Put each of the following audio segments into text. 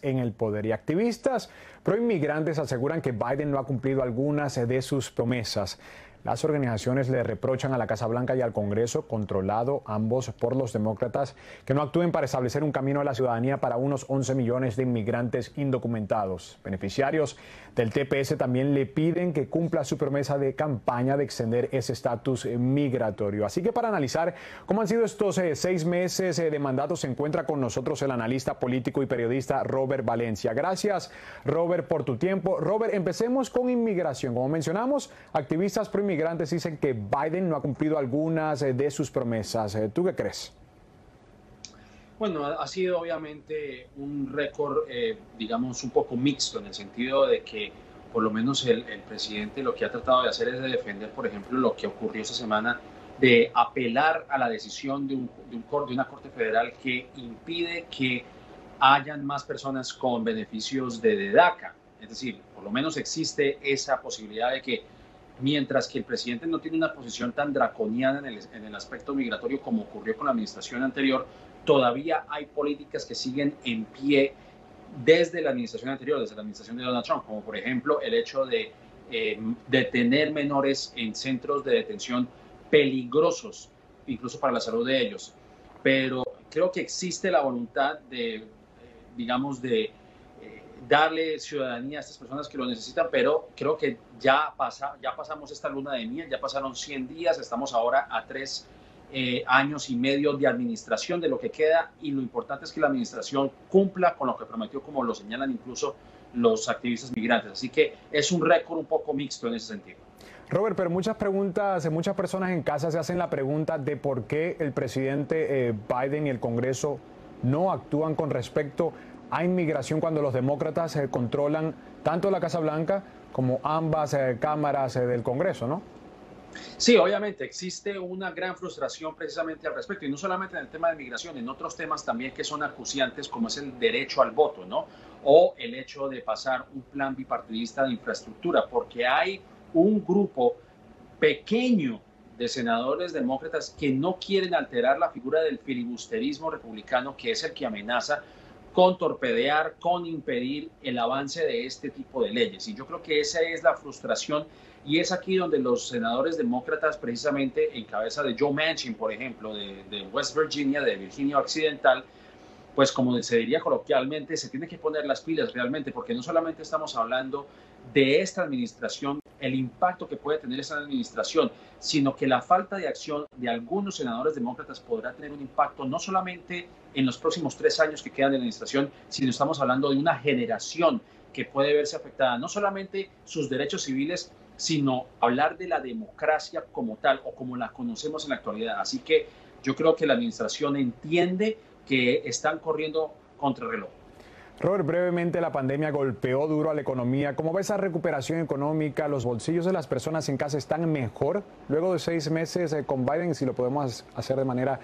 en el poder. Y activistas proinmigrantes aseguran que Biden no ha cumplido algunas de sus promesas. Las organizaciones le reprochan a la Casa Blanca y al Congreso, controlado ambos por los demócratas, que no actúen para establecer un camino a la ciudadanía para unos 11 millones de inmigrantes indocumentados. Beneficiarios del TPS también le piden que cumpla su promesa de campaña de extender ese estatus migratorio. Así que para analizar cómo han sido estos 6 meses de mandato, se encuentra con nosotros el analista político y periodista Robert Valencia. Gracias, Robert, por tu tiempo. Robert, empecemos con inmigración. Como mencionamos, activistas proinmigrantes dicen que Biden no ha cumplido algunas de sus promesas. ¿Tú qué crees? Bueno, ha sido obviamente un récord, digamos, un poco mixto en el sentido de que por lo menos el presidente lo que ha tratado de hacer es de defender, por ejemplo, lo que ocurrió esta semana, de apelar a la decisión de una Corte Federal que impide que hayan más personas con beneficios de DACA. Es decir, por lo menos existe esa posibilidad de que mientras que el presidente no tiene una posición tan draconiana en el aspecto migratorio como ocurrió con la administración anterior, todavía hay políticas que siguen en pie desde la administración anterior, desde la administración de Donald Trump, como por ejemplo el hecho de detener menores en centros de detención peligrosos, incluso para la salud de ellos. Pero creo que existe la voluntad de, digamos, de darle ciudadanía a estas personas que lo necesitan, pero creo que ya pasamos esta luna de miel, ya pasaron 100 días, estamos ahora a 3 años y medio de administración de lo que queda, y lo importante es que la administración cumpla con lo que prometió, como lo señalan incluso los activistas migrantes. Así que es un récord un poco mixto en ese sentido. Robert, pero muchas personas en casa se hacen la pregunta de por qué el presidente Biden y el Congreso no actúan con respecto a inmigración cuando los demócratas controlan tanto la Casa Blanca como ambas cámaras del Congreso, ¿no? Sí, obviamente existe una gran frustración precisamente al respecto, y no solamente en el tema de migración, en otros temas también que son acuciantes, como es el derecho al voto, ¿no? O el hecho de pasar un plan bipartidista de infraestructura, porque hay un grupo pequeño de senadores demócratas que no quieren alterar la figura del filibusterismo republicano, que es el que amenaza con torpedear, con impedir el avance de este tipo de leyes. Y yo creo que esa es la frustración, y es aquí donde los senadores demócratas, precisamente en cabeza de Joe Manchin, por ejemplo, de West Virginia, de Virginia Occidental, pues como se diría coloquialmente, se tiene que poner las pilas realmente, porque no solamente estamos hablando de esta administración, el impacto que puede tener esa administración, sino que la falta de acción de algunos senadores demócratas podrá tener un impacto no solamente en los próximos 3 años que quedan de administración, sino estamos hablando de una generación que puede verse afectada, no solamente sus derechos civiles, sino hablar de la democracia como tal, o como la conocemos en la actualidad. Así que yo creo que la administración entiende que están corriendo contra el reloj. Robert, brevemente, la pandemia golpeó duro a la economía. ¿Cómo va esa recuperación económica? ¿Los bolsillos de las personas en casa están mejor luego de 6 meses con Biden? Si lo podemos hacer de manera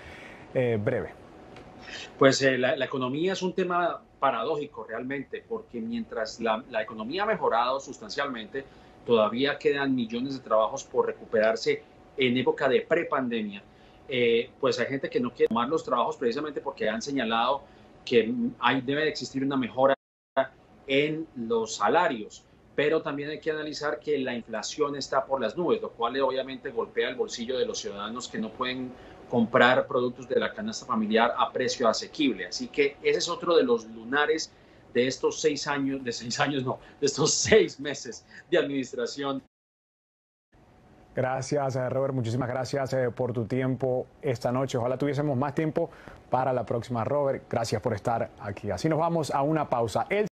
breve. Pues la economía es un tema paradójico realmente, porque mientras la economía ha mejorado sustancialmente, todavía quedan millones de trabajos por recuperarse en época de prepandemia. Pues hay gente que no quiere tomar los trabajos precisamente porque han señalado que debe existir una mejora en los salarios, pero también hay que analizar que la inflación está por las nubes, lo cual obviamente golpea el bolsillo de los ciudadanos que no pueden comprar productos de la canasta familiar a precio asequible. Así que ese es otro de los lunares de estos 6 años, de estos 6 meses de administración. Gracias, Robert. Muchísimas gracias por tu tiempo esta noche. Ojalá tuviésemos más tiempo para la próxima, Robert. Gracias por estar aquí. Así nos vamos a una pausa.